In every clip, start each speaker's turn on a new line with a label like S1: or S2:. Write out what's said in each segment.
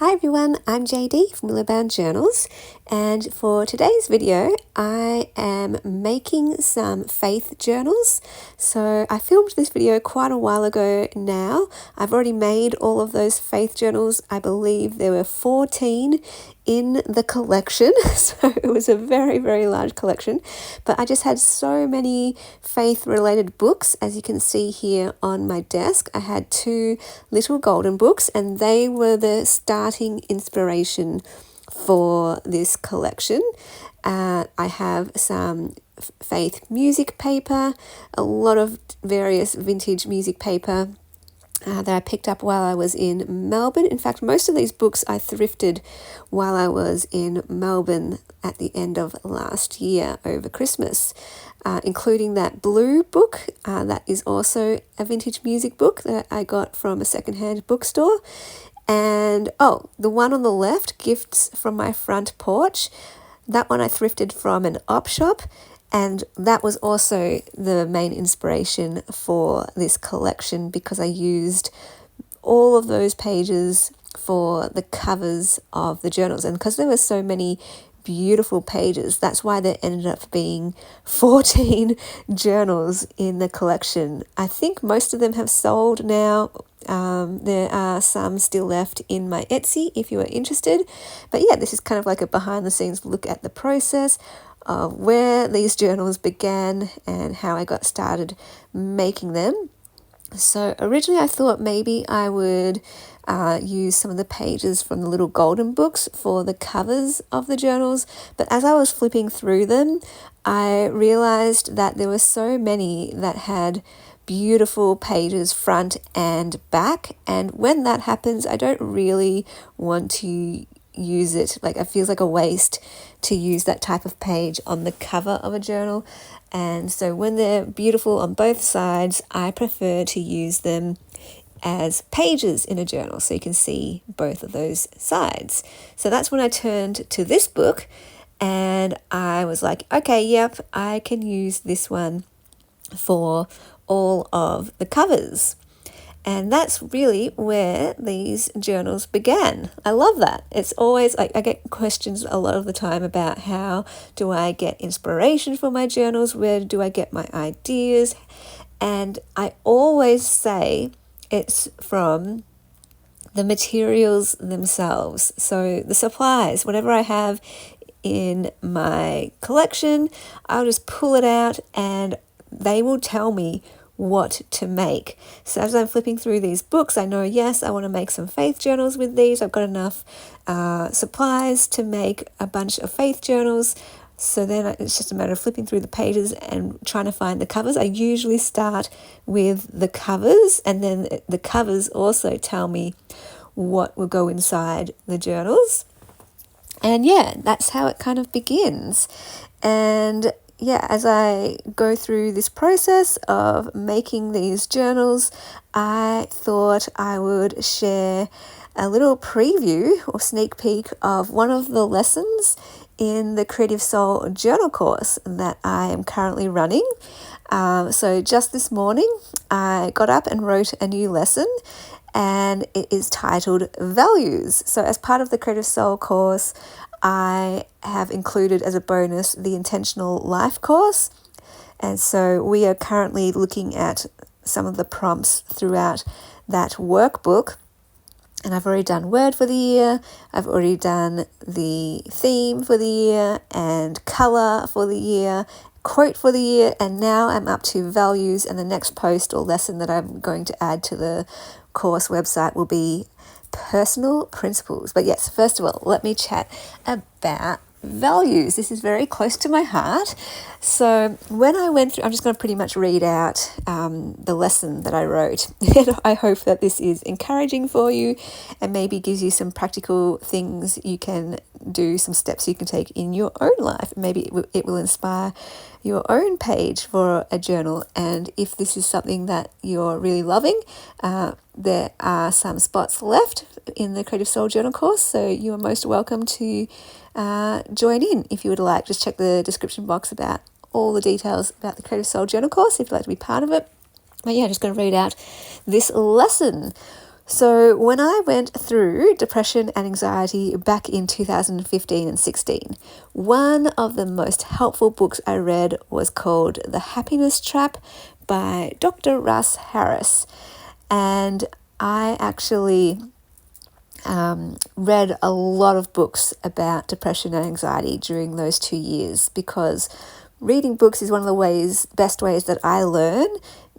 S1: Hi everyone, I'm JD from Willowbound Journals, and for today's video I am making some faith journals. So I filmed this video quite a while ago now. I've already made all of those faith journals. I believe there were 14 in the collection, so it was a very large collection, but I just had so many faith related books. As you can see here on my desk, I had two little golden books, and they were the starting inspiration for this collection. I have some faith music paper, a lot of various vintage music paper that I picked up while I was in Melbourne. In fact, most of these books I thrifted while I was in Melbourne at the end of last year over Christmas, including that blue book that is also a vintage music book that I got from a secondhand bookstore. And the one on the left, Gifts from My Front Porch, that one I thrifted from an op shop. And that was also the main inspiration for this collection, because I used all of those pages for the covers of the journals. And because there were so many beautiful pages, that's why there ended up being 14 journals in the collection. I think most of them have sold now. There are some still left in my Etsy if you are interested. But yeah, this is kind of like a behind the scenes look at the process of where these journals began and how I got started making them. So originally I thought maybe I would use some of the pages from the little golden books for the covers of the journals, but as I was flipping through them, I realized that there were so many that had beautiful pages front and back, and when that happens, I don't really want to use it. Like, it feels like a waste to use that type of page on the cover of a journal. And so when they're beautiful on both sides, I prefer to use them as pages in a journal, so you can see both of those sides. So that's when I turned to this book and I was like, okay, yep, I can use this one for all of the covers. And that's really where these journals began. I love that. It's always like I get questions a lot of the time about how do I get inspiration for my journals? Where do I get my ideas? And I always say it's from the materials themselves. So the supplies, whatever I have in my collection, I'll just pull it out and they will tell me what to make. So as I'm flipping through these books, I know, yes, I want to make some faith journals with these. I've got enough supplies to make a bunch of faith journals. So then it's just a matter of flipping through the pages and trying to find the covers. I usually start with the covers, and then the covers also tell me what will go inside the journals. And yeah, that's how it kind of begins. And yeah, as I go through this process of making these journals, I thought I would share a little preview or sneak peek of one of the lessons in the Creative Soul journal course that I am currently running. So just this morning, I got up and wrote a new lesson, and it is titled Values. So as part of the Creative Soul course, I have included as a bonus the Intentional Life course. And so we are currently looking at some of the prompts throughout that workbook. And I've already done word for the year, I've already done the theme for the year and color for the year, quote for the year, and now I'm up to values, and the next post or lesson that I'm going to add to the course website will be personal principles. But yes, first of all, let me chat about values. This is very close to my heart. So when I went through, I'm just going to pretty much read out the lesson that I wrote. And I hope that this is encouraging for you and maybe gives you some practical things you can do, some steps you can take in your own life. Maybe it will inspire your own page for a journal. And if this is something that you're really loving, there are some spots left in the Creative Soul Journal course, so you are most welcome to join in if you would like. Just check the description box about all the details about the Creative Soul Journal course if you'd like to be part of it. But yeah, I'm just going to read out this lesson. So when I went through depression and anxiety back in 2015 and 16, one of the most helpful books I read was called The Happiness Trap by Dr. Russ Harris. And I actually read a lot of books about depression and anxiety during those 2 years, because reading books is one of the best ways that I learn.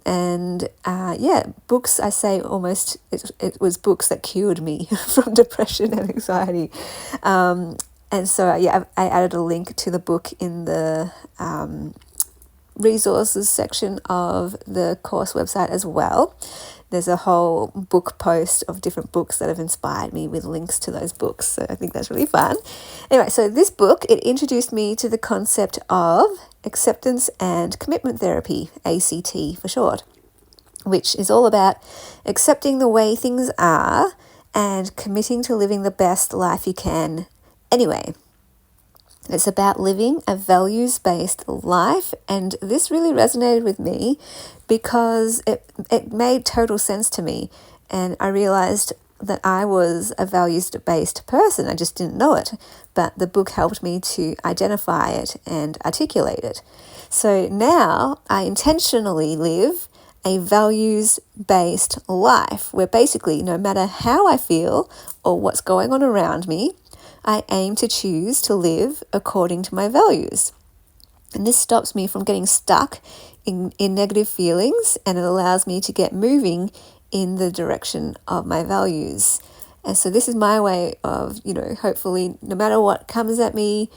S1: And books, I say almost, it was books that cured me from depression and anxiety. And so, I added a link to the book in the resources section of the course website as well. There's a whole book post of different books that have inspired me with links to those books. So I think that's really fun. Anyway, so this book, it introduced me to the concept of acceptance and commitment therapy, ACT for short, which is all about accepting the way things are and committing to living the best life you can anyway. It's about living a values-based life, and this really resonated with me because it made total sense to me, and I realized that I was a values-based person. I just didn't know it, but the book helped me to identify it and articulate it. So now I intentionally live a values-based life where basically no matter how I feel or what's going on around me, I aim to choose to live according to my values. And this stops me from getting stuck in negative feelings, and it allows me to get moving in the direction of my values. And so this is my way of, hopefully no matter what comes at me,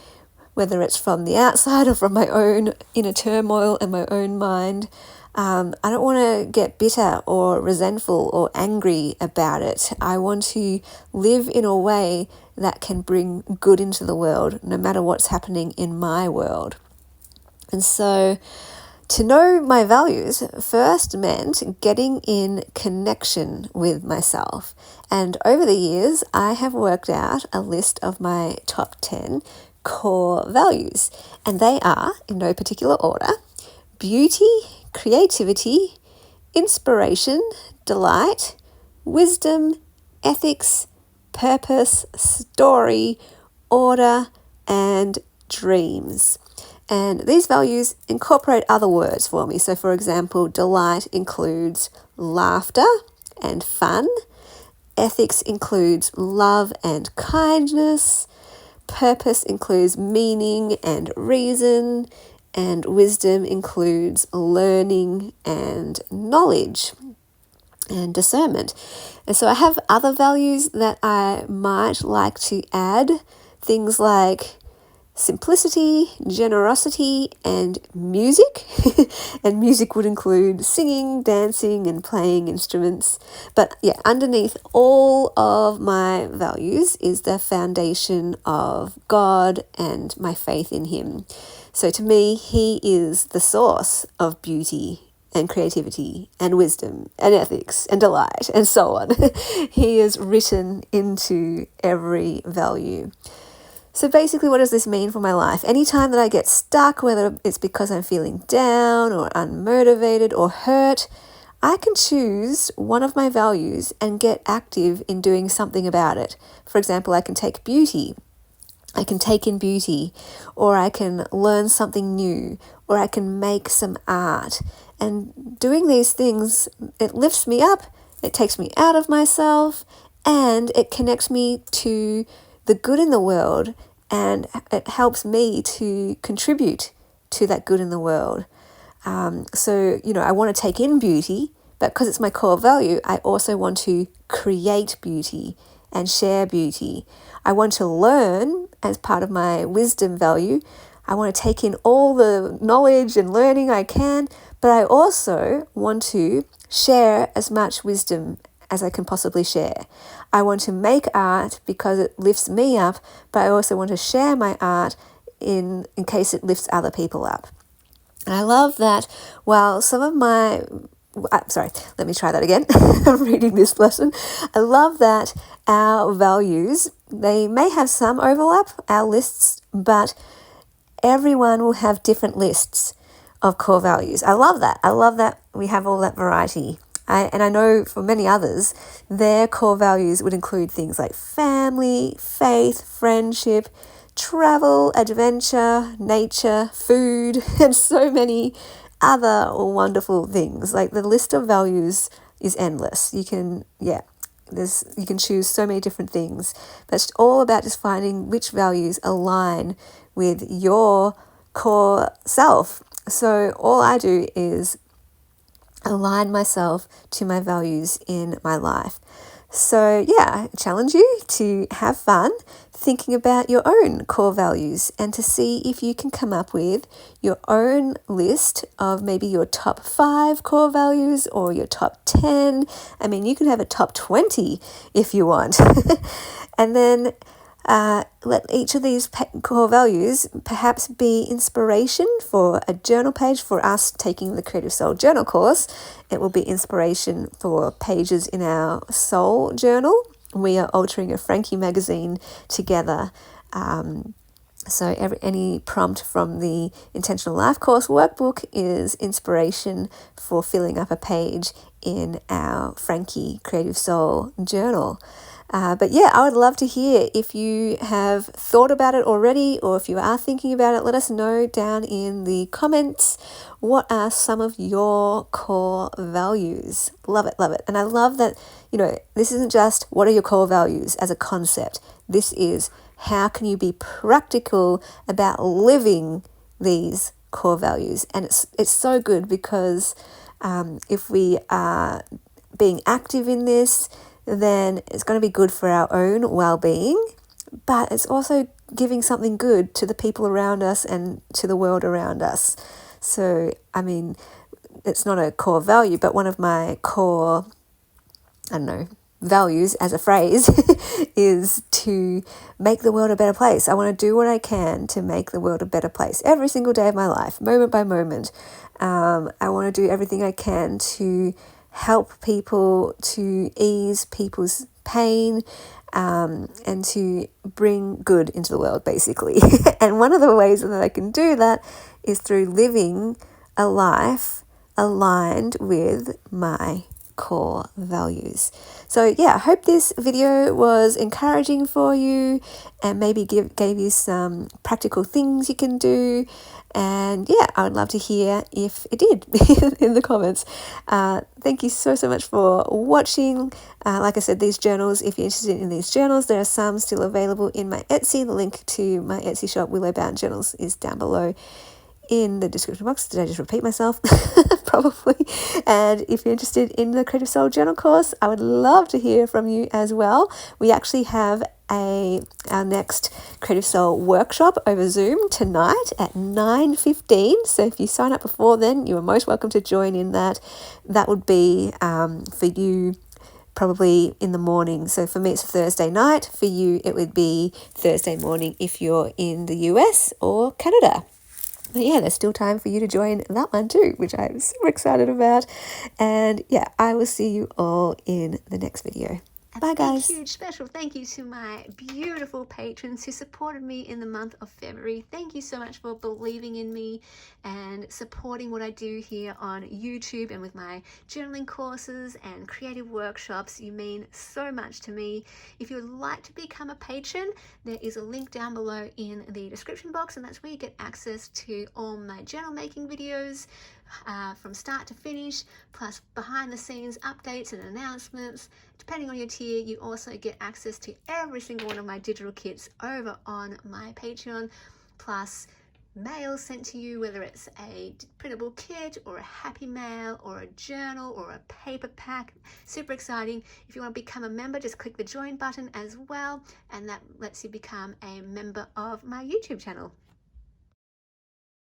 S1: whether it's from the outside or from my own inner turmoil and my own mind, I don't want to get bitter or resentful or angry about it. I want to live in a way that can bring good into the world, no matter what's happening in my world. And so to know my values first meant getting in connection with myself. And over the years, I have worked out a list of my top 10 core values. And they are, in no particular order, beauty, creativity, inspiration, delight, wisdom, ethics, purpose, story, order, and dreams. And these values incorporate other words for me. So for example, delight includes laughter and fun. Ethics includes love and kindness. Purpose includes meaning and reason. And wisdom includes learning and knowledge and discernment. And so I have other values that I might like to add, things like simplicity, generosity, and music. And music would include singing, dancing, and playing instruments. But underneath all of my values is the foundation of God and my faith in Him. So to me, He is the source of beauty and creativity and wisdom and ethics and delight and so on. He is written into every value. So basically, what does this mean for my life? Anytime that I get stuck, whether it's because I'm feeling down or unmotivated or hurt, I can choose one of my values and get active in doing something about it. For example, I can take beauty. I can take in beauty, or I can learn something new, or I can make some art. And doing these things, it lifts me up, it takes me out of myself, and it connects me to the good in the world, and it helps me to contribute to that good in the world. So I want to take in beauty, but because it's my core value, I also want to create beauty and share beauty. I want to learn as part of my wisdom value. I want to take in all the knowledge and learning I can, but I also want to share as much wisdom as I can possibly share. I want to make art because it lifts me up, but I also want to share my art in case it lifts other people up. And I love that while some of my let me try that again. I'm reading this lesson. I love that our values, they may have some overlap, our lists, but everyone will have different lists of core values. I love that. I love that we have all that variety. And I know for many others, their core values would include things like family, faith, friendship, travel, adventure, nature, food, and so many other wonderful things. Like the list of values is endless. You can choose so many different things. But it's all about just finding which values align with your core self. So all I do is align myself to my values in my life. So I challenge you to have fun thinking about your own core values and to see if you can come up with your own list of maybe your top 5 core values or your top 10. I mean, you can have a top 20 if you want. And then let each of these core values perhaps be inspiration for a journal page. For us taking the Creative Soul Journal course, it will be inspiration for pages in our Soul Journal. We are altering a Frankie magazine together. So any prompt from the Intentional Life course workbook is inspiration for filling up a page in our Frankie Creative Soul Journal. But I would love to hear if you have thought about it already, or if you are thinking about it. Let us know down in the comments. What are some of your core values? Love it, love it. And I love that, this isn't just what are your core values as a concept. This is how can you be practical about living these core values. And it's so good because if we are being active in this, then it's going to be good for our own well-being, but it's also giving something good to the people around us and to the world around us. So, I mean, it's not a core value, but one of my core, values as a phrase is to make the world a better place. I want to do what I can to make the world a better place every single day of my life, moment by moment. I want to do everything I can to help people, to ease people's pain, and to bring good into the world, basically. And one of the ways that I can do that is through living a life aligned with my core values. So I hope this video was encouraging for you and maybe gave you some practical things you can do. And I would love to hear if it did in the comments. Thank you so much for watching. Like I said, these journals, if you're interested in these journals, there are some still available in my Etsy. The link to my Etsy shop, Willow Bound Journals, is down below in the description box. Did I just repeat myself? Probably. And if you're interested in the Creative Soul Journal course, I would love to hear from you as well. We actually have our next Creative Soul workshop over Zoom tonight at 9:15. So if you sign up before then, you are most welcome to join in that. That would be for you probably in the morning. So for me, it's Thursday night. For you, it would be Thursday morning if you're in the US or Canada. But there's still time for you to join that one too, which I'm super excited about. And I will see you all in the next video. Bye, guys.
S2: Huge special thank you to my beautiful patrons who supported me in the month of February. Thank you so much for believing in me and supporting what I do here on YouTube and with my journaling courses and creative workshops. You mean so much to me. If you would like to become a patron, there is a link down below in the description box, and that's where you get access to all my journal making videos from start to finish, plus behind the scenes updates and announcements. Depending on your tier, you also get access to every single one of my digital kits over on my Patreon, plus mail sent to you, whether it's a printable kit or a happy mail or a journal or a paper pack. Super exciting. If you want to become a member, just click the join button as well, and that lets you become a member of my YouTube channel.